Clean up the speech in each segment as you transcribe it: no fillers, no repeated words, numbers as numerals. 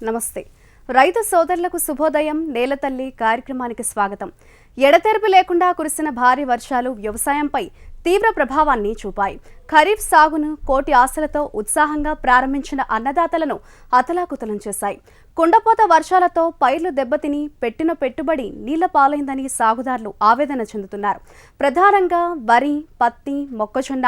నమస్తే రైతు సోదరులకు శుభోదయం నేల తల్లి కార్యక్రమానికి స్వాగతం. ఎడతెరిపి లేకుండా కురిసిన భారీ వర్షాలు వ్యవసాయంపై తీవ్ర ప్రభావాన్ని చూపాయి. ఖరీఫ్ సాగును కోటి ఆశలతో ఉత్సాహంగా ప్రారంభించిన అన్నదాతలను అతలాకుతలం చేశాయి. కుండపోత వర్షాలతో పైర్లు దెబ్బతిని పెట్టిన పెట్టుబడి నీళ్ల పాలైందని సాగుదారులు ఆవేదన చెందుతున్నారు. ప్రధానంగా వరి, పత్తి, మొక్కజొన్న,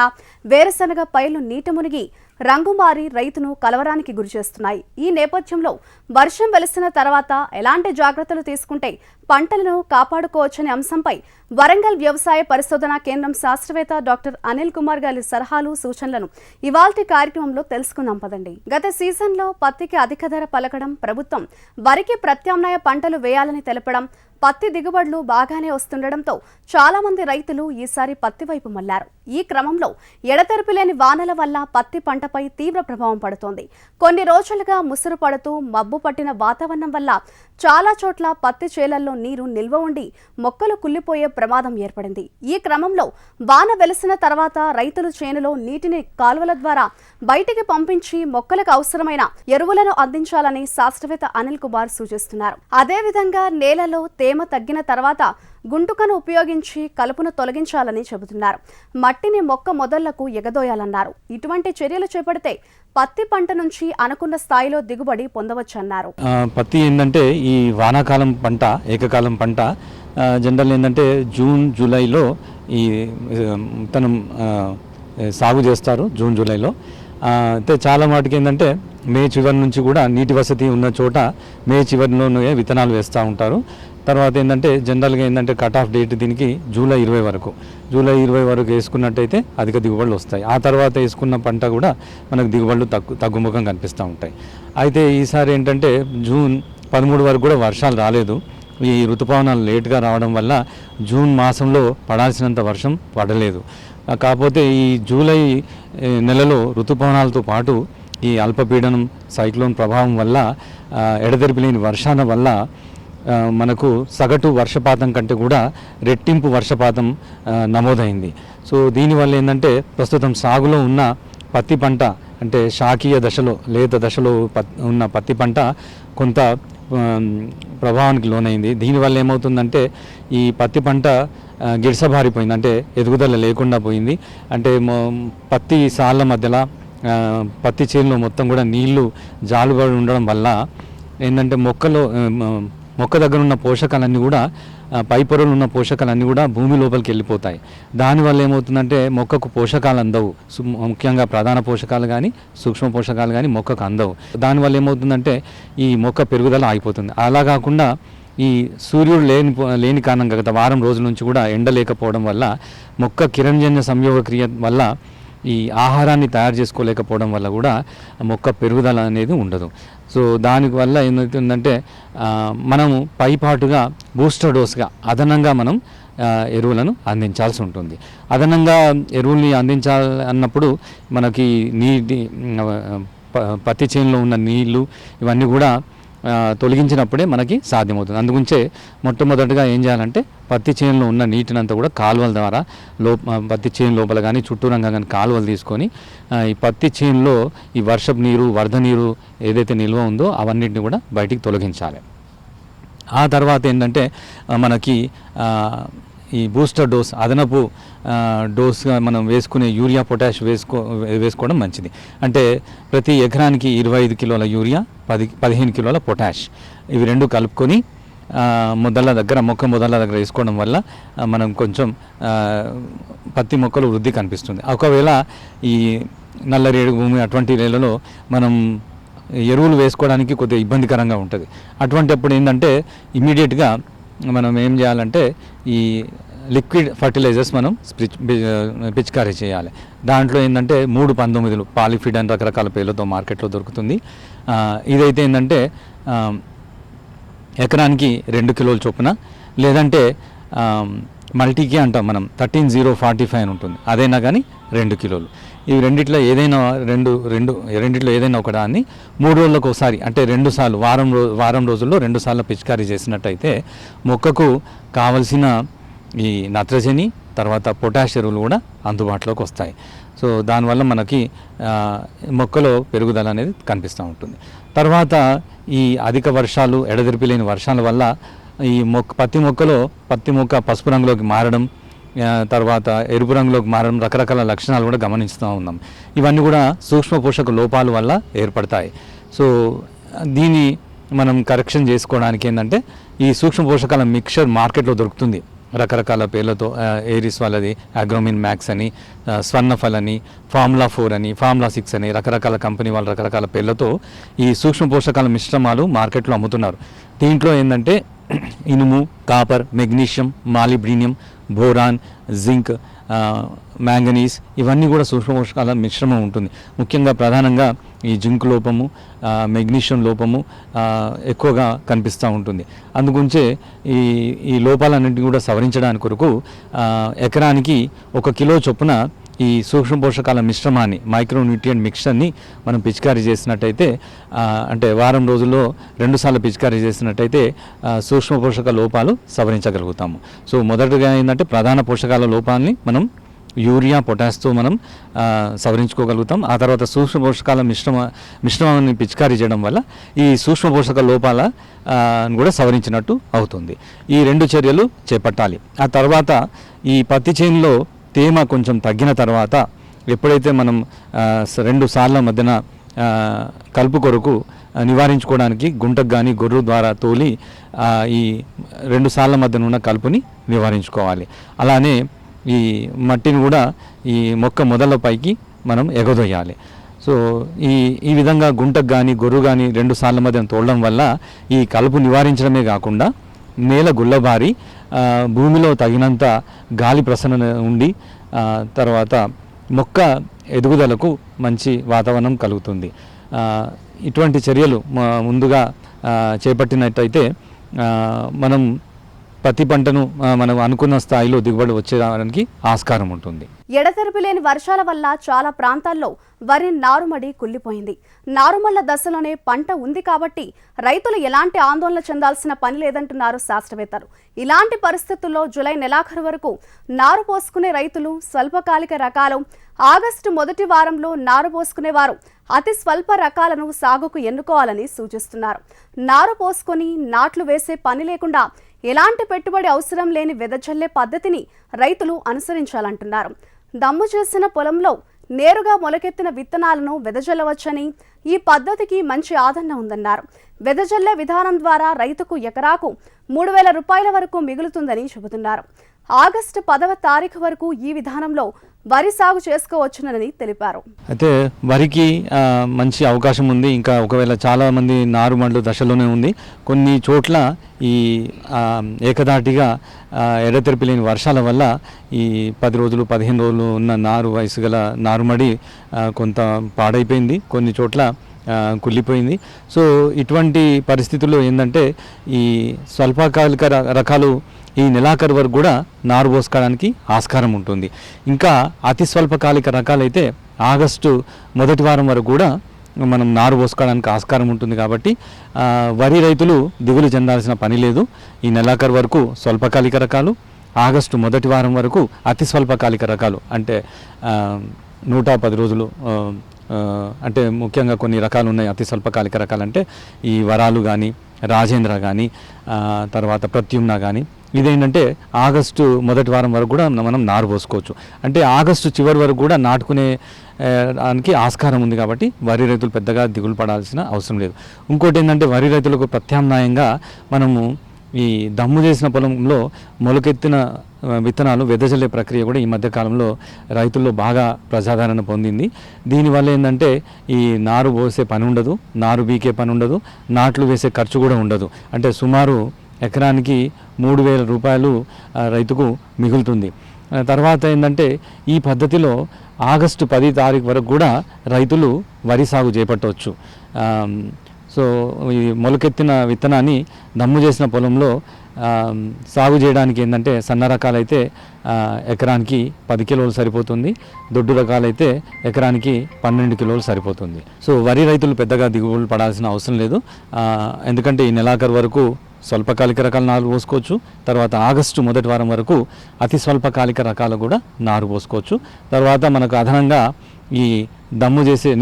వేరుశనగ పైర్లు నీట మునిగి రంగుమారి రైతును కలవరానికి గురిచేస్తున్నాయి. ఈ నేపథ్యంలో వర్షం వెలిసిన తర్వాత ఎలాంటి జాగ్రత్తలు తీసుకుంటే పంటలను కాపాడుకోవచ్చనే అంశంపై వరంగల్ వ్యవసాయ పరిశోధనా కేంద్రం శాస్త్రవేత్త డాక్టర్ అనిల్ కుమార్ గారి సలహాలు, సూచనలను ఇవాల్టి కార్యక్రమంలో తెలుసుకుందాం పదండి. గత సీజన్లో పత్తికి అధిక ధర పలకడం, ప్రభుత్వం వరికి ప్రత్యామ్నాయ పంటలు వేయాలని తెలపడం, పత్తి దిగుబడులు బాగానే వస్తుండటంతో చాలా మంది రైతులు ఈసారి పత్తి వైపు మళ్లారు. ఈ క్రమంలో ఎడతెరిపి లేని వానల వల్ల పత్తి పంటపై తీవ్ర ప్రభావం పడుతోంది. కొన్ని రోజులుగా ముసురు పడుతూ మబ్బు పట్టిన వాతావరణం వల్ల చాలా చోట్ల పత్తి చేలల్లో నీరు నిల్వ ఉండి మొక్కలు కుళ్లిపోయే ప్రమాదం ఏర్పడింది. ఈ క్రమంలో వాన వెలిసిన తర్వాత రైతులు చేనులో నీటిని కాలువల ద్వారా బయటికి పంపించి మొక్కలకు అవసరమైన ఎరువులను అందించాలని శాస్త్రవేత్త అనిల్ కుమార్ సూచిస్తున్నారు. అదేవిధంగా నేలలో తేమ తగ్గిన తర్వాత గుంటుకను ఉపయోగించి కలుపును తొలగించాలని చెబుతున్నారు. మట్టిని మొక్క మొదళ్లకు ఎగదోయాలన్నారు. ఇటువంటి చర్యలు చేపడితే పత్తి పంట నుంచి అనుకున్న స్థాయిలో దిగుబడి పొందవచ్చన్నారు. పత్తి ఏంటంటే ఈ వానాకాలం పంట, ఏకకాలం పంట. జనరల్ ఏంటంటే జూన్ జూలైలో ఈ విత్తనం సాగు చేస్తారు. జూన్ జూలైలో అయితే చాలా వాటికి ఏంటంటే మే చివరి నుంచి కూడా నీటి వసతి ఉన్న చోట మే చివరిలోనే విత్తనాలు వేస్తూ ఉంటారు. తర్వాత ఏంటంటే జనరల్గా ఏంటంటే కట్ ఆఫ్ డేట్ దీనికి జూలై 20 వరకు వేసుకున్నట్టయితే అధిక దిగుబడులు వస్తాయి. ఆ తర్వాత వేసుకున్న పంట కూడా మనకు దిగుబడులు తగ్గుముఖం కనిపిస్తూ ఉంటాయి. అయితే ఈసారి ఏంటంటే జూన్ 13 వరకు కూడా వర్షాలు రాలేదు. ఈ ఋతుపవనాలు లేటుగా రావడం వల్ల జూన్ మాసంలో పడాల్సినంత వర్షం పడలేదు. కాకపోతే ఈ జూలై నెలలో ఋతుపవనాలతో పాటు ఈ అల్పపీడనం, సైక్లోన్ ప్రభావం వల్ల ఎడతెరిపి లేని వర్షాల వల్ల మనకు సగటు వర్షపాతం కంటే కూడా రెట్టింపు వర్షపాతం నమోదైంది. సో దీనివల్ల ఏంటంటే ప్రస్తుతం సాగులో ఉన్న పత్తి పంట అంటే శాకీయ దశలో, లేత దశలో ఉన్న పత్తి పంట కొంత ప్రభావానికి లోనైంది. దీనివల్ల ఏమవుతుందంటే ఈ పత్తి పంట గిడసబారిపోయింది, అంటే ఎదుగుదల లేకుండా పోయింది. అంటే పత్తి సాళ్ళ మధ్యలో పత్తి చేనులో మొత్తం కూడా నీళ్లు జాలుబడి ఉండడం వల్ల ఏంటంటే మొక్క దగ్గర ఉన్న పోషకాలన్నీ కూడా, పై పొరలు ఉన్న పోషకాలన్నీ కూడా భూమి లోపలికి వెళ్ళిపోతాయి. దానివల్ల ఏమవుతుందంటే మొక్కకు పోషకాలు అందవు. ముఖ్యంగా ప్రధాన పోషకాలు కానీ సూక్ష్మ పోషకాలు కానీ మొక్కకు అందవు. దానివల్ల ఏమవుతుందంటే ఈ మొక్క పెరుగుదల ఆగిపోతుంది. అలా కాకుండా ఈ సూర్యుడు లేని కారణంగా గత వారం రోజుల నుంచి కూడా ఎండ లేకపోవడం వల్ల మొక్క కిరణజన్య సంయోగ క్రియ వల్ల ఈ ఆహారాన్ని తయారు చేసుకోలేకపోవడం వల్ల కూడా మొక్క పెరుగుదల అనేది ఉండదు. సో దానివల్ల ఏమవుతుందంటే మనము పైపాటుగా బూస్టర్ డోస్గా అదనంగా మనం ఎరువులను అందించాల్సి ఉంటుంది. అదనంగా ఎరువుల్ని అందించాలన్నప్పుడు మనకి పత్తి చేనులో ఉన్న నీళ్లు ఇవన్నీ కూడా తొలగించినప్పుడే మనకి సాధ్యమవుతుంది. అందుగురించే మొట్టమొదటిగా ఏం చేయాలంటే పత్తి చేనులో ఉన్న నీటినంతా కూడా కాలువల ద్వారా పత్తి చేను లోపల కానీ చుట్టూరంగా కానీ కాలువలు తీసుకొని ఈ పత్తి చేనులో ఈ వర్షపు నీరు, వరద నీరు ఏదైతే నిల్వ ఉందో అవన్నిటిని కూడా బయటికి తొలగించాలి. ఆ తర్వాత ఏంటంటే మనకి ఈ బూస్టర్ డోస్, అదనపు డోస్గా మనం వేసుకునే యూరియా, పొటాష్ వేసుకోవడం మంచిది. అంటే ప్రతి ఎకరానికి 25 కిలోల యూరియా, 15 కిలోల పొటాష్, ఇవి రెండు కలుపుకొని మొక్క మొదళ్ళ దగ్గర వేసుకోవడం వల్ల మనం కొంచెం పత్తి మొక్కలు వృద్ధి కనిపిస్తుంది. ఒకవేళ ఈ నల్లరేడు భూమి అటువంటి నేలలో మనం ఎరువులు వేసుకోవడానికి కొద్దిగా ఇబ్బందికరంగా ఉంటుంది. అటువంటిప్పుడు ఏంటంటే ఇమ్మీడియట్గా మనం ఏం చేయాలంటే ఈ లిక్విడ్ ఫర్టిలైజర్స్ మనం పిచికారీ చేయాలి. దాంట్లో ఏంటంటే 319 పాలిఫిడ్ అని రకరకాల పేర్లతో మార్కెట్లో దొరుకుతుంది. ఇదైతే ఏంటంటే ఎకరానికి 2 కిలోల చొప్పున, లేదంటే మల్టీకి అంటాం మనం 13045 అని ఉంటుంది, అదైనా కానీ 2 కిలోలు. ఇవి రెండిట్లో ఏదైనా రెండిట్లో ఏదైనా ఒక దాన్ని 3 రోజులకు ఒకసారి, అంటే 2 సార్లు వారం రోజుల్లో 2 సార్లు పిచికారీ చేసినట్టయితే మొక్కకు కావలసిన ఈ నత్రజని తర్వాత పొటాష్ ఎరువులు కూడా అందుబాటులోకి వస్తాయి. సో దానివల్ల మనకి మొక్కలో పెరుగుదల అనేది కనిపిస్తూ ఉంటుంది. తర్వాత ఈ అధిక వర్షాలు, ఎడతెరిపి లేని వర్షాల వల్ల ఈ పత్తి మొక్క పసుపు రంగులోకి మారడం, తర్వాత ఎరుపు రంగులోకి మారడం, రకరకాల లక్షణాలు కూడా గమనిస్తూ ఉన్నాం. ఇవన్నీ కూడా సూక్ష్మ పోషక లోపాల వల్ల ఏర్పడతాయి. సో దీన్ని మనం కరెక్షన్ చేసుకోవడానికి ఏంటంటే ఈ సూక్ష్మ పోషకాల మిక్చర్ మార్కెట్లో దొరుకుతుంది రకరకాల పేర్లతో. ఏరిస్ వాళ్ళది అగ్రోమిన్ మ్యాక్స్ అని, స్వర్ణఫల్ అని, ఫార్ములా 4 అని, ఫార్ములా 6 అని రకరకాల కంపెనీ వాళ్ళు రకరకాల పేర్లతో ఈ సూక్ష్మ పోషకాల మిశ్రమాలు మార్కెట్లో అమ్ముతున్నారు. దీంట్లో ఏంటంటే ఇనుము, copper, magnesium, molybdenum, boron, zinc, manganese ఇవన్నీ కూడా సూక్ష్మ పోషకాల మిశ్రమం ఉంటుంది. ముఖ్యంగా ప్రధానంగా ఈ జింక్ లోపము, మెగ్నీషియం లోపము ఎక్కువగా కనిపిస్తూ ఉంటుంది. అందుగురించే ఈ లోపాలన్నింటినీ కూడా సవరించడానికి కొరకు ఎకరానికి 1 కిలో చొప్పున ఈ సూక్ష్మ పోషకాల మిశ్రమాన్ని, మైక్రోన్యూట్రియంట్ మిక్చర్ని మనం పిచికారీ చేసినట్టయితే, అంటే వారం రోజుల్లో 2 సార్లు పిచికారీ చేసినట్టయితే సూక్ష్మ పోషక లోపాలు సవరించగలుగుతాము. సో మొదటగా ఏంటంటే ప్రధాన పోషకాల లోపాలని మనం యూరియా, పొటాష్తో మనం సవరించుకోగలుగుతాం. ఆ తర్వాత సూక్ష్మ పోషకాల మిశ్రమాన్ని పిచికారీ చేయడం వల్ల ఈ సూక్ష్మ పోషక లోపాల కూడా సవరించినట్టు అవుతుంది. ఈ 2 చర్యలు చేపట్టాలి. ఆ తర్వాత ఈ పత్తి చేనులో తేమ కొంచెం తగ్గిన తర్వాత ఎప్పుడైతే మనం 2 సార్ల మధ్యన కలుపు కొరకు నివారించుకోవడానికి గుంటకు కానీ గొర్రు ద్వారా తోలి ఈ 2 సార్ల మధ్యన ఉన్న కలుపుని నివారించుకోవాలి. అలానే ఈ మట్టిని కూడా ఈ మొక్క మొదల పైకి మనం ఎగదొయ్యాలి. సో ఈ విధంగా గుంటకు కానీ గొర్రు కానీ 2 సార్ల మధ్యన తోలడం వల్ల ఈ కలుపు నివారించడమే కాకుండా నేల గుల్లబారి భూమిలో తగినంత గాలి ప్రసరణ ఉండి తర్వాత మొక్క ఎదుగుదలకు మంచి వాతావరణం కలుగుతుంది. ఇటువంటి చర్యలు ముందుగా చేపట్టినట్టయితే మనం ప్రతి పంటను మనం అనుకున్న స్థాయిలో దిగుబడి వచ్చేదానికి ఆస్కారం ఉంటుంది. ఎడతెరిపి లేని వర్షాల వల్ల చాలా ప్రాంతాల్లో వరి నారుమడి కుళ్ళిపోయింది. నారుమళ్ల దశలోనే పంట ఉంది కాబట్టి రైతులు ఎలాంటి ఆందోళన చెందాల్సిన పని లేదంటున్నారు శాస్త్రవేత్తలు. ఇలాంటి పరిస్థితుల్లో జూలై నెలాఖరు వరకు నారు పోసుకునే రైతులు స్వల్పకాలిక రకాలు, ఆగస్టు మొదటి వారంలో నారు పోసుకునేవారు అతి స్వల్ప రకాలను సాగుకు ఎన్నుకోవాలని సూచిస్తున్నారు. నారు పోసుకొని నాట్లు వేసే పని లేకుండా ఎలాంటి పెట్టుబడి అవసరం లేని వెదజల్లే పద్ధతిని రైతులు అనుసరించాలంటున్నారు. దమ్ము చేసిన పొలంలో నేరుగా మొలకెత్తిన విత్తనాలను వెదజల్లవచ్చని, ఈ పద్ధతికి మంచి ఆదరణ ఉందన్నారు. వెదజల్లే విధానం ద్వారా రైతుకు ఎకరాకు 3,000 రూపాయల వరకు మిగులుతుందని చెబుతున్నారు. ఆగస్టు 10వ తారీఖు వరకు ఈ విధానంలో వరి సాగు చేసుకోవచ్చునని తెలిపారు. అయితే వరికి మంచి అవకాశం ఉంది. ఇంకా ఒకవేళ చాలా మంది నారుమడుల దశలోనే ఉంది. కొన్ని చోట్ల ఈ ఏకదాటిగా ఎడతెరిపి లేని వర్షాల వల్ల ఈ 10 రోజులు 15 రోజులు ఉన్న నారు వయసు గల నారుమడి కొంత పాడైపోయింది, కొన్ని చోట్ల కుళ్ళిపోయింది. సో ఇటువంటి పరిస్థితుల్లో ఏంటంటే ఈ స్వల్పకాలిక రకాలు ఈ నెలాఖరు వరకు కూడా నారు పోసుకోవడానికి ఆస్కారం ఉంటుంది. ఇంకా అతి స్వల్పకాలిక రకాలైతే ఆగస్టు మొదటి వారం వరకు కూడా మనం నారు పోసుకోవడానికి ఆస్కారం ఉంటుంది. కాబట్టి వరి రైతులు దిగులు చెందాల్సిన పని లేదు. ఈ నెలాఖరు వరకు స్వల్పకాలిక రకాలు, ఆగస్టు మొదటి వారం వరకు అతి స్వల్పకాలిక రకాలు, అంటే 110 రోజులు, అంటే ముఖ్యంగా కొన్ని రకాలు ఉన్నాయి అతి స్వల్పకాలిక రకాలు. అంటే ఈ వరాలు కానీ, రాజేంద్ర కానీ, తర్వాత ప్రత్యుమ్న కానీ, ఇదేంటంటే ఆగస్టు మొదటి వారం వరకు కూడా మనం నారు పోసుకోవచ్చు. అంటే ఆగస్టు చివరి వరకు కూడా నాటుకునే దానికి ఆస్కారం ఉంది. కాబట్టి వరి రైతులు పెద్దగా దిగులు పడాల్సిన అవసరం లేదు. ఇంకోటి ఏంటంటే వరి రైతులకు ప్రత్యామ్నాయంగా మనము ఈ దమ్ము చేసిన పొలంలో మొలకెత్తిన విత్తనాలు వెదజల్లే ప్రక్రియ కూడా ఈ మధ్య కాలంలో రైతుల్లో బాగా ప్రజాదరణ పొందింది. దీనివల్ల ఏంటంటే ఈ నారు పోసే పని ఉండదు, నారు బీకే పని ఉండదు, నాట్లు వేసే ఖర్చు కూడా ఉండదు. అంటే సుమారు ఎకరానికి 3,000 రూపాయలు రైతుకు మిగులుతుంది. తర్వాత ఏంటంటే ఈ పద్ధతిలో ఆగస్టు 10 తారీఖు వరకు కూడా రైతులు వరి సాగు చేపట్టవచ్చు. సో ఈ మొలకెత్తిన విత్తనాన్ని దమ్ము చేసిన పొలంలో సాగు చేయడానికి ఏంటంటే సన్న రకాలైతే ఎకరానికి 10 కిలోలు సరిపోతుంది, దొడ్డు రకాలైతే ఎకరానికి 12 కిలోలు సరిపోతుంది. సో వరి రైతులు పెద్దగా దిగుబడులు పడాల్సిన అవసరం లేదు. ఎందుకంటే ఈ నెలాఖరు వరకు స్వల్పకాలిక రకాల నారు పోసుకోవచ్చు. తర్వాత ఆగస్టు మొదటి వారం వరకు అతి స్వల్పకాలిక రకాలు కూడా నారు పోసుకోవచ్చు. తర్వాత మనకు అదనంగా ఈ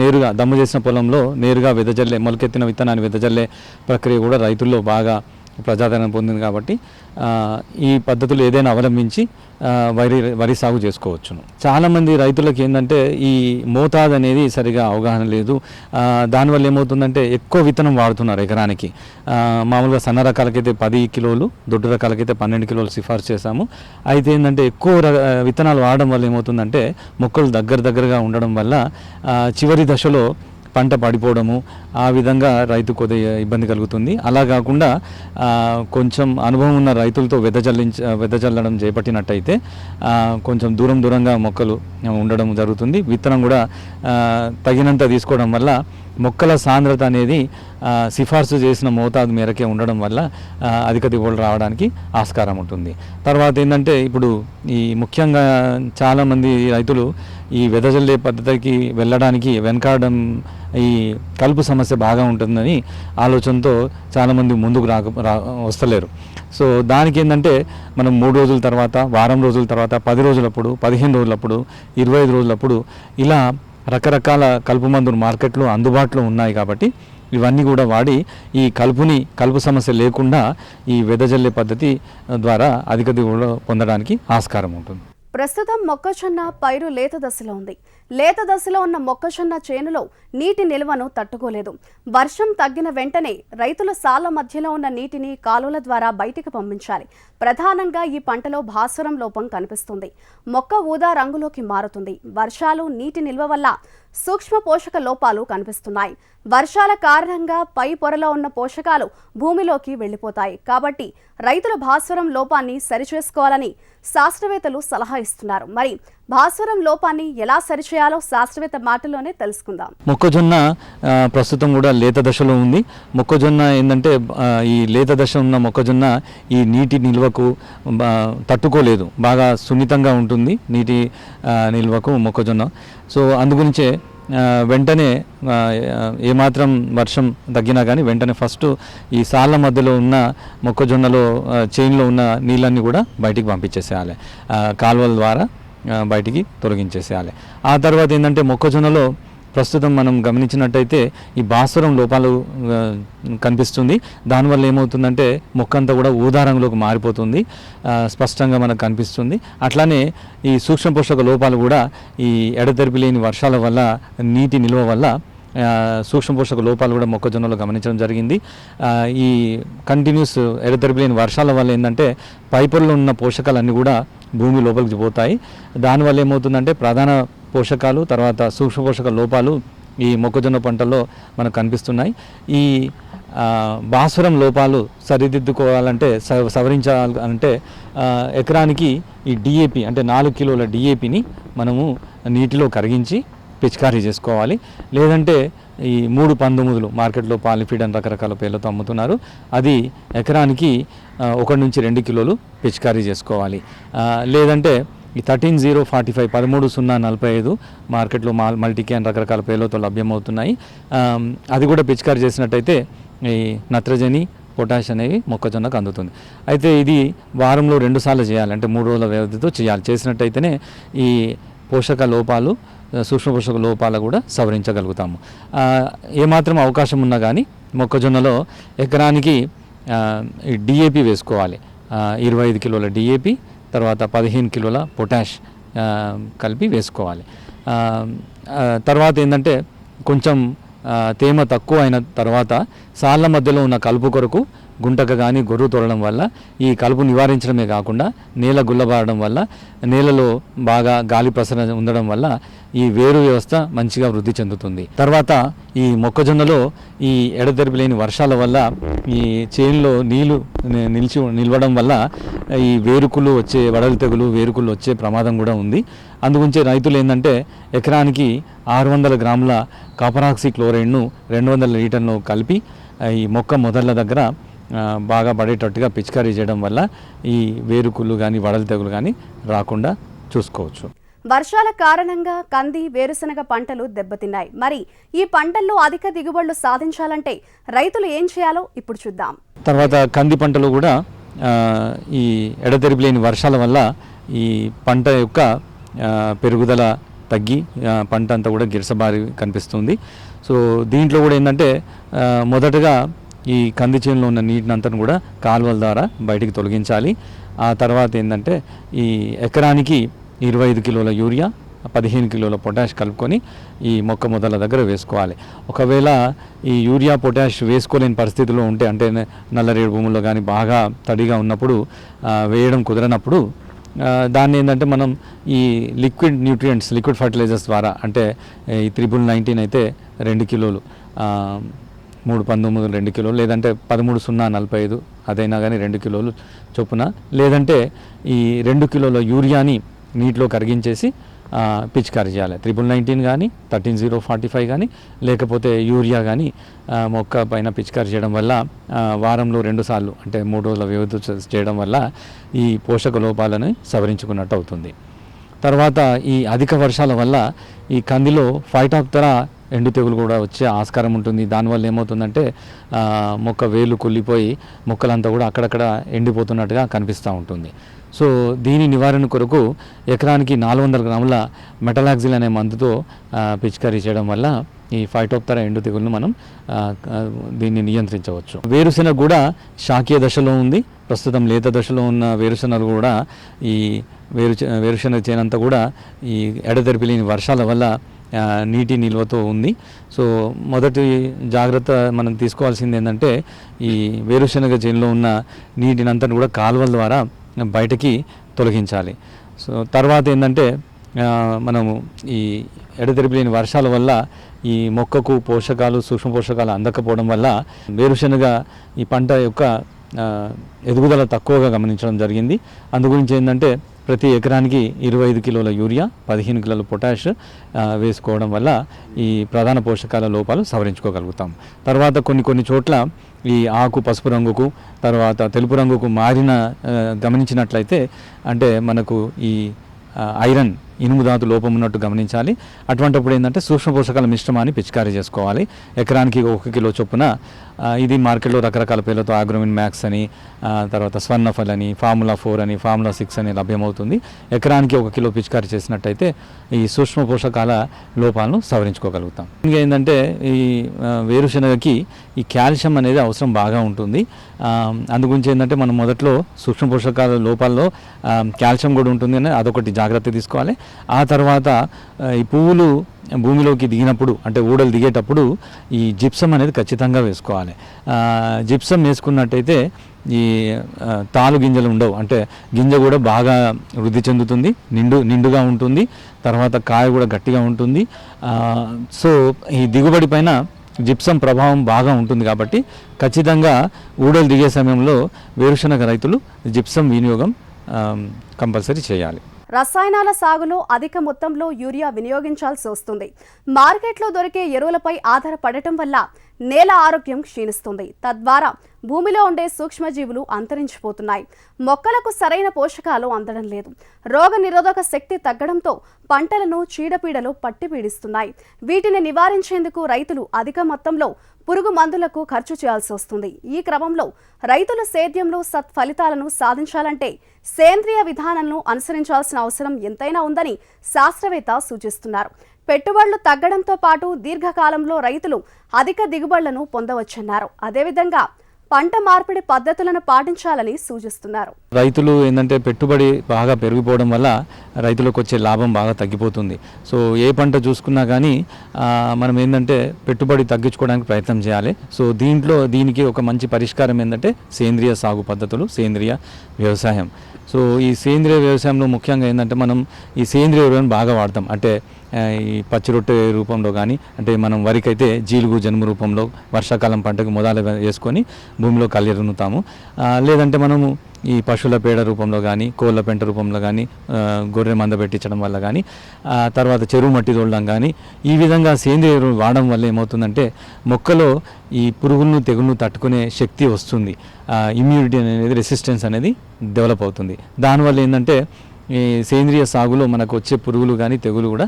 నేరుగా దమ్ము చేసిన పొలంలో నేరుగా వెదజల్లే మొలకెత్తిన విత్తనాన్ని వెదజల్లే ప్రక్రియ కూడా రైతుల్లో బాగా ప్రజాదరణ పొందింది. కాబట్టి ఈ పద్ధతులు ఏదైనా అవలంబించి వరి సాగు చేసుకోవచ్చును. చాలామంది రైతులకు ఏంటంటే ఈ మోతాదు అనేది సరిగా అవగాహన లేదు. దానివల్ల ఏమవుతుందంటే ఎక్కువ విత్తనం వాడుతున్నారు ఎకరానికి. మామూలుగా సన్న రకాలకైతే 10 కిలోలు, దొడ్డు రకాలకైతే 12 కిలోలు సిఫార్సు చేశాము. అయితే ఏంటంటే ఎక్కువ విత్తనాలు వాడడం వల్ల ఏమవుతుందంటే మొక్కలు దగ్గరగా ఉండడం వల్ల చివరి దశలో పంట పడిపోవడము, ఆ విధంగా రైతు కొద్దిగా ఇబ్బంది కలుగుతుంది. అలా కాకుండా కొంచెం అనుభవం ఉన్న రైతులతో వెదజల్లడం చేపట్టినట్టయితే కొంచెం దూరంగా మొక్కలు ఉండడం జరుగుతుంది. విత్తనం కూడా తగినంత తీసుకోవడం వల్ల మొక్కల సాంద్రత అనేది సిఫార్సు చేసిన మోతాదు మేరకే ఉండడం వల్ల అధిక దిగుబడులు రావడానికి ఆస్కారం ఉంటుంది. తర్వాత ఏంటంటే ఇప్పుడు ఈ ముఖ్యంగా చాలామంది రైతులు ఈ వెదజల్లే పద్ధతికి వెళ్ళడానికి వెనకాడడం, ఈ కలుపు సమస్య బాగా ఉంటుందని ఆలోచనతో చాలామంది ముందుకు వస్తలేరు. సో దానికి ఏంటంటే మనం 3 రోజుల తర్వాత, వారం రోజుల తర్వాత, 10 రోజులప్పుడు, 15 రోజులప్పుడు, 25 రోజులప్పుడు ఇలా రకరకాల కలుపు మందులు మార్కెట్లో అందుబాటులో ఉన్నాయి. కాబట్టి ఇవన్నీ కూడా వాడి ఈ కలుపు సమస్య లేకుండా ఈ వెదజల్లే పద్ధతి ద్వారా అధిక దిగుబడులు పొందడానికి ఆస్కారం ఉంటుంది. ప్రస్తుతం మొక్కజొన్న పైరు లేత దశలో ఉంది. లేత దశలో ఉన్న మొక్కజొన్న చేనులో నీటి నిల్వను తట్టుకోలేదు. వర్షం తగ్గిన వెంటనే రైతుల సాళ్ల మధ్యలో ఉన్న నీటిని కాలువల ద్వారా బయటికి పంపించాలి. ప్రధానంగా ఈ పంటలో భాస్వరం లోపం కనిపిస్తుంది. మొక్క ఊదా రంగులోకి మారుతుంది. వర్షాలు, నీటి నిల్వ వల్ల సూక్ష్మ పోషక లోపాలు కనిపిస్తున్నాయి. వర్షాల కారణంగా పై పొరలో ఉన్న పోషకాలు భూమిలోకి వెళ్లిపోతాయి. కాబట్టి రైతుల భాస్వరం లోపాన్ని సరిచేసుకోవాలని శాస్త్రవేత్తలు సలహా ఇస్తున్నారు. మరి భాస్వరం లోపాన్ని ఎలా సరిచేయాలో శాస్త్రవేత్త మాటల్లోనే తెలుసుకుందాం. మొక్కజొన్న ప్రస్తుతం కూడా లేత దశలో ఉంది. మొక్కజొన్న ఏంటంటే ఈ లేత దశ ఉన్న మొక్కజొన్న ఈ నీటి నిల్వకు తట్టుకోలేదు. బాగా సున్నితంగా ఉంటుంది నీటి నిల్వకు మొక్కజొన్న. సో అందుగురించే వెంటనే ఏమాత్రం వర్షం తగ్గినా కానీ వెంటనే ఫస్ట్ ఈ సాళ్ళ మధ్యలో ఉన్న మొక్కజొన్నలో చైన్లో ఉన్న నీళ్ళన్నీ కూడా బయటికి పంపించేసేయాలి. కాలువల ద్వారా బయటికి తొలగించేసేయాలి. ఆ తర్వాత ఏంటంటే మొక్కజొన్నలో ప్రస్తుతం మనం గమనించినట్టయితే ఈ భాస్వరం లోపాలు కనిపిస్తుంది. దానివల్ల ఏమవుతుందంటే మొక్క అంతా కూడా ఊదా రంగులోకి మారిపోతుంది, స్పష్టంగా మనకు కనిపిస్తుంది. అట్లానే ఈ సూక్ష్మ పోషక లోపాలు కూడా ఈ ఎడతెరిపి లేని వర్షాల వల్ల, నీటి నిల్వ వల్ల సూక్ష్మ పోషక లోపాలు కూడా మొక్కజొన్నలో గమనించడం జరిగింది. ఈ కంటిన్యూస్ ఎడతెరిపి లేని వర్షాల వల్ల ఏంటంటే పైపుల్లో ఉన్న పోషకాలన్నీ కూడా భూమి లోపలికి పోతాయి. దానివల్ల ఏమవుతుందంటే ప్రధాన పోషకాలు, తర్వాత సూక్ష్మ పోషక లోపాలు ఈ మొక్కజొన్న పంటల్లో మనకు కనిపిస్తున్నాయి. ఈ భాస్వరం లోపాలు సరిదిద్దుకోవాలంటే, సవరించాలంటే ఎకరానికి ఈ డిఏపి అంటే 4 కిలోల డిఏపిని మనము నీటిలో కరిగించి పిచికారీ చేసుకోవాలి. లేదంటే ఈ 319 మార్కెట్లో పాలిఫీడ్ అని రకరకాల పేర్లతో అమ్ముతున్నారు. అది ఎకరానికి 1 నుంచి 2 కిలోలు పిచికారీ చేసుకోవాలి. లేదంటే ఈ 13-0-45 13-0-45 మార్కెట్లో మల్టీక్యాన్ రకరకాల పేర్లతో లభ్యమవుతున్నాయి. అది కూడా పిచికారీ చేసినట్టయితే ఈ నత్రజని, పొటాష్ అనేవి మొక్కజొన్నకు అందుతుంది. అయితే ఇది వారంలో 2 సార్లు చేయాలి, అంటే 3 రోజుల వ్యవధితో చేయాలి. చేసినట్టయితేనే ఈ పోషక లోపాలు, సూక్ష్మ పోషక లోపాలు కూడా సవరించగలుగుతాము. ఏమాత్రం అవకాశం ఉన్నా కానీ మొక్కజొన్నలో ఎకరానికి డిఏపి వేసుకోవాలి. 25 కిలోల డిఏపి, తర్వాత 15 కిలోల పొటాష్ కలిపి వేసుకోవాలి. తర్వాత ఏంటంటే కొంచెం తేమ తక్కువ అయిన తర్వాత సాళ్ళ మధ్యలో ఉన్న కలుపు కొరకు గుంటక కానీ గొర్రు తోలడం వల్ల ఈ కలుపు నివారించడమే కాకుండా నేల గుల్లబారడం వల్ల, నేలలో బాగా గాలి ప్రసరణ ఉండడం వల్ల ఈ వేరు వ్యవస్థ మంచిగా వృద్ధి చెందుతుంది. తర్వాత ఈ మొక్కజొన్నలో ఈ ఎడతెరిపి లేని వర్షాల వల్ల ఈ చేనులో నీళ్లు నిల్వడం వల్ల ఈ వేరుకులు వచ్చే, వడలు తెగులు, వేరుకులు వచ్చే ప్రమాదం కూడా ఉంది. అందుగురించే రైతులు ఏంటంటే ఎకరానికి 600 గ్రాముల కాపరాక్సీ క్లోరైడ్ను 200 లీటర్లు కలిపి ఈ మొక్క మొదళ్ళ దగ్గర బాగా పడేటట్టుగా పిచికారీ చేయడం వల్ల ఈ వేరుకులు కానీ, వడలు తెగులు కానీ రాకుండా చూసుకోవచ్చు. వర్షాల కారణంగా కంది, వేరుశనగ పంటలు దెబ్బతిన్నాయి. మరి ఈ పంటల్లో అధిక దిగుబడులు సాధించాలంటే రైతులు ఏం చేయాలో ఇప్పుడు చూద్దాం. తర్వాత కంది పంటలో కూడా ఈ ఎడతెరిపి లేని వర్షాల వల్ల ఈ పంట యొక్క పెరుగుదల తగ్గి పంట అంతా కూడా గిరసబారి కనిపిస్తుంది. సో దీంట్లో కూడా ఏంటంటే మొదటగా ఈ కంది చేనులో ఉన్న నీటిని అంతా కూడా కాలువల ద్వారా బయటికి తొలగించాలి. ఆ తర్వాత ఏంటంటే ఈ ఎకరానికి 25 కిలోల యూరియా 15 కిలోల పొటాష్ కలుపుకొని ఈ మొక్క మొదల దగ్గర వేసుకోవాలి. ఒకవేళ ఈ యూరియా పొటాష్ వేసుకోలేని పరిస్థితిలో ఉంటే, అంటే నల్లరేడు భూముల్లో కానీ బాగా తడిగా ఉన్నప్పుడు వేయడం కుదరనప్పుడు దాన్ని ఏంటంటే మనం ఈ లిక్విడ్ న్యూట్రియంట్స్, లిక్విడ్ ఫర్టిలైజర్స్ ద్వారా, అంటే ఈ 19 అయితే 2 కిలోలు, 319 2 కిలోలు, లేదంటే 13,045 అదైనా కానీ 2 కిలోలు చొప్పున, లేదంటే ఈ 2 కిలోల యూరియాని నీటిలో కరిగించేసి పిచికారీ చేయాలి. 19 కానీ 13045 కానీ లేకపోతే యూరియా కానీ మొక్క పైన పిచికారీ చేయడం వల్ల వారంలో 2 సార్లు, అంటే 3 రోజుల వ్యవధి చేయడం వల్ల ఈ పోషక లోపాలను సవరించుకున్నట్టు అవుతుంది. తర్వాత ఈ అధిక వర్షాల వల్ల ఈ కందిలో ఫైటాప్తెరా ఎండు తెగులు కూడా వచ్చే ఆస్కారం ఉంటుంది. దానివల్ల ఏమవుతుందంటే మొక్క వేలు కుళ్ళిపోయి మొక్కలంతా కూడా అక్కడక్కడ ఎండిపోతున్నట్టుగా కనిపిస్తూ ఉంటుంది. సో దీని నివారణ కొరకు ఎకరానికి 400 గ్రాముల మెటలాక్సిల్ అనే మందుతో పిచికారీ చేయడం వల్ల ఈ ఫైటోప్తెరా ఎండు తెగులను మనం దీన్ని నియంత్రించవచ్చు. వేరుశెనగ కూడా శాఖీయ దశలో ఉంది. ప్రస్తుతం లేత దశలో ఉన్న వేరుశెనగలు కూడా ఈ వేరుశెనగ చేనంతా కూడా ఈ ఎడతెరిపి లేని వర్షాల వల్ల నీటి నిల్వతో ఉంది. సో మొదటి జాగ్రత్త మనం తీసుకోవాల్సింది ఏంటంటే ఈ వేరుశెనగ చేనులో ఉన్న నీటినంతా కూడా కాలువల ద్వారా బయటకి తొలగించాలి. సో తర్వాత ఏంటంటే మనము ఈ ఎడతెరిపి లేని వర్షాల వల్ల ఈ మొక్కకు పోషకాలు, సూక్ష్మ పోషకాలు అందకపోవడం వల్ల వేరుశెనగ ఈ పంట యొక్క ఎదుగుదల తక్కువగా గమనించడం జరిగింది. అందుగురించి ఏంటంటే ప్రతి ఎకరానికి 25 కిలోల యూరియా 15 కిలోల పొటాష్ వేసుకోవడం వల్ల ఈ ప్రధాన పోషకాల లోపాలు సవరించుకోగలుగుతాం. తర్వాత కొన్ని చోట్ల ఈ ఆకు పసుపు రంగుకు తర్వాత తెలుపు రంగుకు మారిన గమనించినట్లయితే, అంటే మనకు ఈ ఐరన్, ఇనుము ధాతు లోపం ఉన్నట్టు గమనించాలి. అటువంటిప్పుడు ఏంటంటే సూక్ష్మ పోషకాల మిశ్రమాన్ని పిచికారీ చేసుకోవాలి. ఎకరానికి 1 కిలో చొప్పున. ఇది మార్కెట్లో రకరకాల పేర్లతో ఆగ్రోమిన్ మ్యాక్స్ అని, తర్వాత స్వర్ణఫల్ అని, ఫార్ములా 4 అని, ఫార్ములా 6 అని లభ్యమవుతుంది. ఎకరానికి 1 కిలో పిచికారీ చేసినట్టయితే ఈ సూక్ష్మ పోషకాల లోపాలను సవరించుకోగలుగుతాం. ఇంకా ఏంటంటే ఈ వేరుశెనగకి ఈ కాల్షియం అనేది అవసరం బాగా ఉంటుంది. అందుగురించి ఏంటంటే మనం మొదట్లో సూక్ష్మ పోషకాల లోపాల్లో కాల్షియం కూడా ఉంటుంది అని అదొకటి జాగ్రత్త తీసుకోవాలి. ఆ తర్వాత ఈ పువ్వులు భూమిలోకి దిగినప్పుడు, అంటే ఊడలు దిగేటప్పుడు ఈ జిప్సం అనేది ఖచ్చితంగా వేసుకోవాలి. జిప్సం వేసుకున్నట్టయితే ఈ తాలు గింజలు ఉండవు, అంటే గింజ కూడా బాగా వృద్ధి చెందుతుంది, నిండుగా ఉంటుంది. తర్వాత కాయ కూడా గట్టిగా ఉంటుంది. సో ఈ దిగుబడి పైన జిప్సం ప్రభావం బాగా ఉంటుంది. కాబట్టి ఖచ్చితంగా ఊడలు దిగే సమయంలో వేరుశెనగ రైతులు జిప్సం వినియోగం కంపల్సరీ చేయాలి. రసాయనాల సాగులో అధిక మొత్తంలో యూరియా వినియోగించాల్సి వస్తుంది. మార్కెట్లో దొరికే ఎరువులపై ఆధారపడటం వల్ల నేల ఆరోగ్యం క్షీణిస్తుంది. తద్వారా భూమిలో ఉండే సూక్ష్మజీవులు అంతరించిపోతున్నాయి. మొక్కలకు సరైన పోషకాలు అందడం లేదు. రోగ నిరోధక శక్తి తగ్గడంతో పంటలను చీడపీడలు పట్టి పీడిస్తున్నాయి. వీటిని నివారించేందుకు రైతులు అధిక మొత్తంలో పురుగు మందులకు ఖర్చు చేయాల్సి వస్తుంది. ఈ క్రమంలో రైతులు సేద్యంలో సత్ఫలితాలను సాధించాలంటే సేంద్రియ విధానాలను అనుసరించాల్సిన అవసరం ఎంతైనా ఉందని శాస్త్రవేత్త సూచిస్తున్నారు. పెట్టుబడులు తగ్గడంతో పాటు దీర్ఘకాలంలో రైతులు అధిక దిగుబడులను పొందవచ్చన్నారు. అదేవిధంగా పంట మార్పిడి పద్ధతులను పాటించాలని సూచిస్తున్నారు. రైతులు ఏంటంటే పెట్టుబడి బాగా పెరిగిపోవడం వల్ల రైతులకు వచ్చే లాభం బాగా తగ్గిపోతుంది. సో ఏ పంట చూసుకున్నా కానీ మనం ఏంటంటే పెట్టుబడి తగ్గించుకోవడానికి ప్రయత్నం చేయాలి. సో దీనికి ఒక మంచి పరిష్కారం ఏంటంటే సేంద్రియ సాగు పద్ధతులు, సేంద్రియ వ్యవసాయం. సో ఈ సేంద్రియ వ్యవసాయంలో ముఖ్యంగా ఏంటంటే మనం ఈ సేంద్రియ ఎరువులను బాగా వాడతాం. అంటే ఈ పచ్చి రొట్టె రూపంలో కానీ, అంటే మనం వరికైతే జీలుగు జన్ము రూపంలో వర్షాకాలం పంటకు మొదలు వేసుకొని భూమిలో కలియరునుతాము. లేదంటే మనము ఈ పశువుల పేడ రూపంలో కానీ, కోళ్ళ పెంట రూపంలో కానీ, గొర్రె మంద పెట్టించడం వల్ల కానీ, తర్వాత చెరువు మట్టి తోడడం కానీ, ఈ విధంగా సేంద్రియ ఎరువులు వాడడం వల్ల ఏమవుతుందంటే మొక్కలో ఈ పురుగులను తెగులను తట్టుకునే శక్తి వస్తుంది. ఇమ్యూనిటీ అనేది, రెసిస్టెన్స్ అనేది డెవలప్ అవుతుంది. దానివల్ల ఏంటంటే ఈ సేంద్రియ సాగులో మనకు వచ్చే పురుగులు కానీ తెగులు కూడా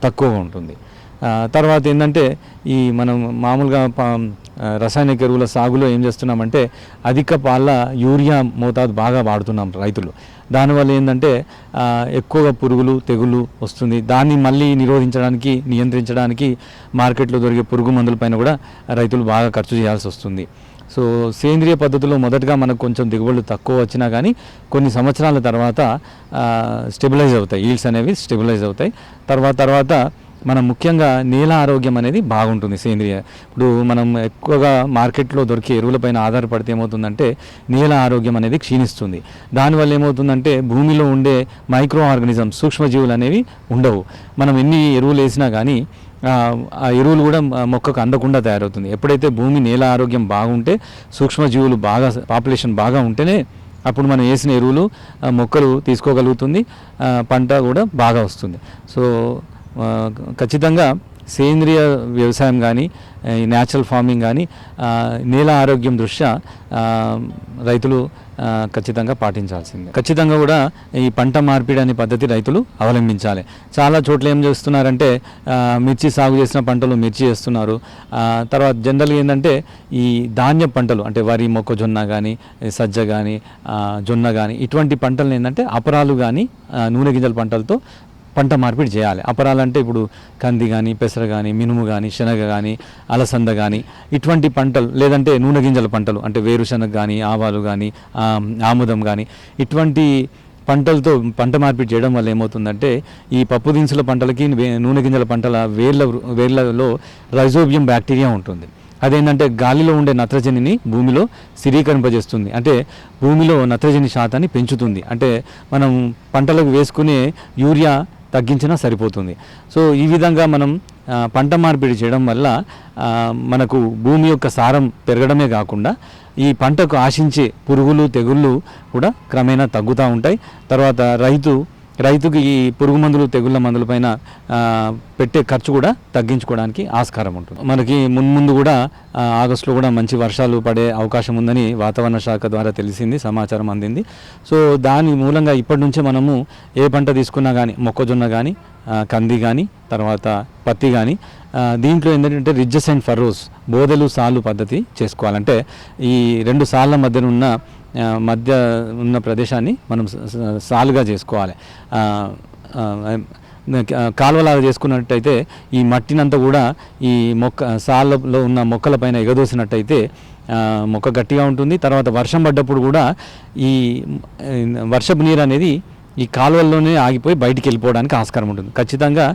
తక్కువగా ఉంటుంది. తర్వాత ఏంటంటే ఈ మనం మామూలుగా రసాయనిక ఎరువుల సాగులో ఏం చేస్తున్నామంటే అధిక పాల యూరియా మోతాదు బాగా వాడుతున్నాం రైతులు. దానివల్ల ఏంటంటే ఎక్కువగా పురుగులు తెగులు వస్తుంది. దాన్ని మళ్ళీ నియంత్రించడానికి మార్కెట్లో దొరికే పురుగు మందులపైన కూడా రైతులు బాగా ఖర్చు చేయాల్సి వస్తుంది. సో సేంద్రియ పద్ధతిలో మొదటగా మనకు కొంచెం దిగుబడులు తక్కువ వచ్చినా కానీ కొన్ని సంవత్సరాల తర్వాత స్టెబిలైజ్ అవుతాయి, ఈల్డ్స్ అనేవి స్టెబిలైజ్ అవుతాయి. తర్వాత మనం ముఖ్యంగా నేల ఆరోగ్యం అనేది బాగుంటుంది సేంద్రియ. ఇప్పుడు మనం ఎక్కువగా మార్కెట్లో దొరికే ఎరువులపైన ఆధారపడితే ఏమవుతుందంటే నేల ఆరోగ్యం అనేది క్షీణిస్తుంది. దానివల్ల ఏమవుతుందంటే భూమిలో ఉండే మైక్రో ఆర్గానిజమ్స్ సూక్ష్మజీవులు అనేవి ఉండవు. మనం ఎన్ని ఎరువులు వేసినా కానీ ఆ ఎరువులు కూడా మొక్కకు అందకుండా తయారవుతుంది. ఎప్పుడైతే భూమి నేల ఆరోగ్యం బాగుంటే సూక్ష్మజీవులు బాగా పాపులేషన్ బాగా ఉంటేనే అప్పుడు మనం వేసిన ఎరువులు మొక్కలు తీసుకోగలుగుతుంది, పంట కూడా బాగా వస్తుంది. సో ఖచ్చితంగా సేంద్రియ వ్యవసాయం కానీ న్యాచురల్ ఫార్మింగ్ కానీ నేల ఆరోగ్యం దృష్ట్యా రైతులు ఖచ్చితంగా పాటించాల్సిందే. ఖచ్చితంగా కూడా ఈ పంట మార్పిడి అనే పద్ధతి రైతులు అవలంబించాలి. చాలా చోట్ల ఏం చేస్తున్నారంటే మిర్చి సాగు చేసిన పంటలు మిర్చి చేస్తున్నారు. తర్వాత జనరల్గా ఏంటంటే ఈ ధాన్య పంటలు అంటే వరి, మొక్కజొన్న కానీ సజ్జ కానీ జొన్న కానీ ఇటువంటి పంటలు ఏంటంటే అపరాలు కానీ నూనె గింజల పంటలతో పంట మార్పిడి చేయాలి. అపరాలంటే ఇప్పుడు కంది కానీ పెసర కానీ మినుము కానీ శనగ కానీ అలసంద కానీ ఇటువంటి పంటలు, లేదంటే నూనె గింజల పంటలు అంటే వేరుశనగ కానీ ఆవాలు కానీ ఆముదం కానీ ఇటువంటి పంటలతో పంట మార్పిడి చేయడం వల్ల ఏమవుతుందంటే ఈ పప్పు దినుసుల పంటలకి నూనె గింజల పంటల వేర్లలో రైజోబియం బ్యాక్టీరియా ఉంటుంది. అదేంటంటే గాలిలో ఉండే నత్రజనిని భూమిలో స్థిరీకరింపజేస్తుంది. అంటే భూమిలో నత్రజని శాతాన్ని పెంచుతుంది. అంటే మనం పంటలకు వేసుకునే యూరియా తగ్గించినా సరిపోతుంది. సో ఈ విధంగా మనం పంట మార్పిడి చేయడం వల్ల మనకు భూమి యొక్క సారం పెరగడమే కాకుండా ఈ పంటకు ఆశించే పురుగులు తెగుళ్ళు కూడా క్రమేణా తగ్గుతూ ఉంటాయి. తర్వాత రైతుకి ఈ పురుగు మందులు తెగుళ్ళ మందులపైన పెట్టే ఖర్చు కూడా తగ్గించుకోవడానికి ఆస్కారం ఉంటుంది. మనకి ముందు కూడా ఆగస్టులో కూడా మంచి వర్షాలు పడే అవకాశం ఉందని వాతావరణ శాఖ ద్వారా తెలిసింది, సమాచారం అందింది. సో దాని మూలంగా ఇప్పటి నుంచే మనము ఏ పంట తీసుకున్నా కానీ మొక్కజొన్న కానీ కంది కానీ తర్వాత పత్తి కానీ దీంట్లో ఏంటంటే రిడ్జెస్ అండ్ ఫర్రోస్ బోదెలు సాలు పద్ధతి చేసుకోవాలంటే ఈ రెండు సాళ్ళ మధ్య ఉన్న ప్రదేశాన్ని మనం సాలుగా చేసుకోవాలి. కాలువలాగా చేసుకున్నట్టయితే ఈ మట్టినంతా కూడా ఈ సాళ్ళలో ఉన్న మొక్కలపైన ఎగదోసినట్టయితే మొక్క గట్టిగా ఉంటుంది. తర్వాత వర్షం పడ్డప్పుడు కూడా ఈ వర్షపు నీరు అనేది ఈ కాలువల్లోనే ఆగిపోయి బయటికి వెళ్ళిపోవడానికి ఆస్కారం ఉంటుంది. ఖచ్చితంగా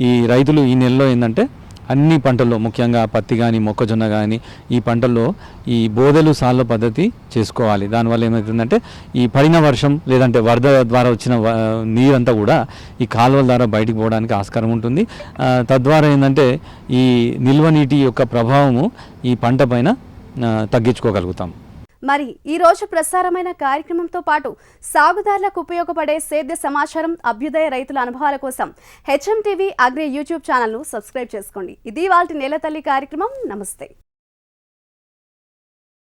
ఈ రైతులు ఈ నెలలో ఏంటంటే అన్ని పంటల్లో ముఖ్యంగా పత్తి కానీ మొక్కజొన్న కానీ ఈ పంటల్లో ఈ బోదెలు సాళ్ళ పద్ధతి చేసుకోవాలి. దానివల్ల ఏమవుతుందంటే ఈ పడిన వర్షం లేదంటే వరద ద్వారా వచ్చిన నీరంతా కూడా ఈ కాలువల ద్వారా బయటికి పోవడానికి ఆస్కారం ఉంటుంది. తద్వారా ఏంటంటే ఈ నిల్వ నీటి యొక్క ప్రభావము ఈ పంట పైన తగ్గించుకోగలుగుతాం. మరి ఈ రోజు ప్రసారమైన కార్యక్రమంతో పాటు సాగుదారులకు ఉపయోగపడే సేద్య సమాచారం, అభ్యుదయ రైతుల అనుభవాల కోసం HM TV అగ్రి యూట్యూబ్ ఛానల్ను సబ్స్క్రైబ్ చేసుకోండి. ఇది ఇవాల్టి నేలతల్లి కార్యక్రమం. నమస్తే.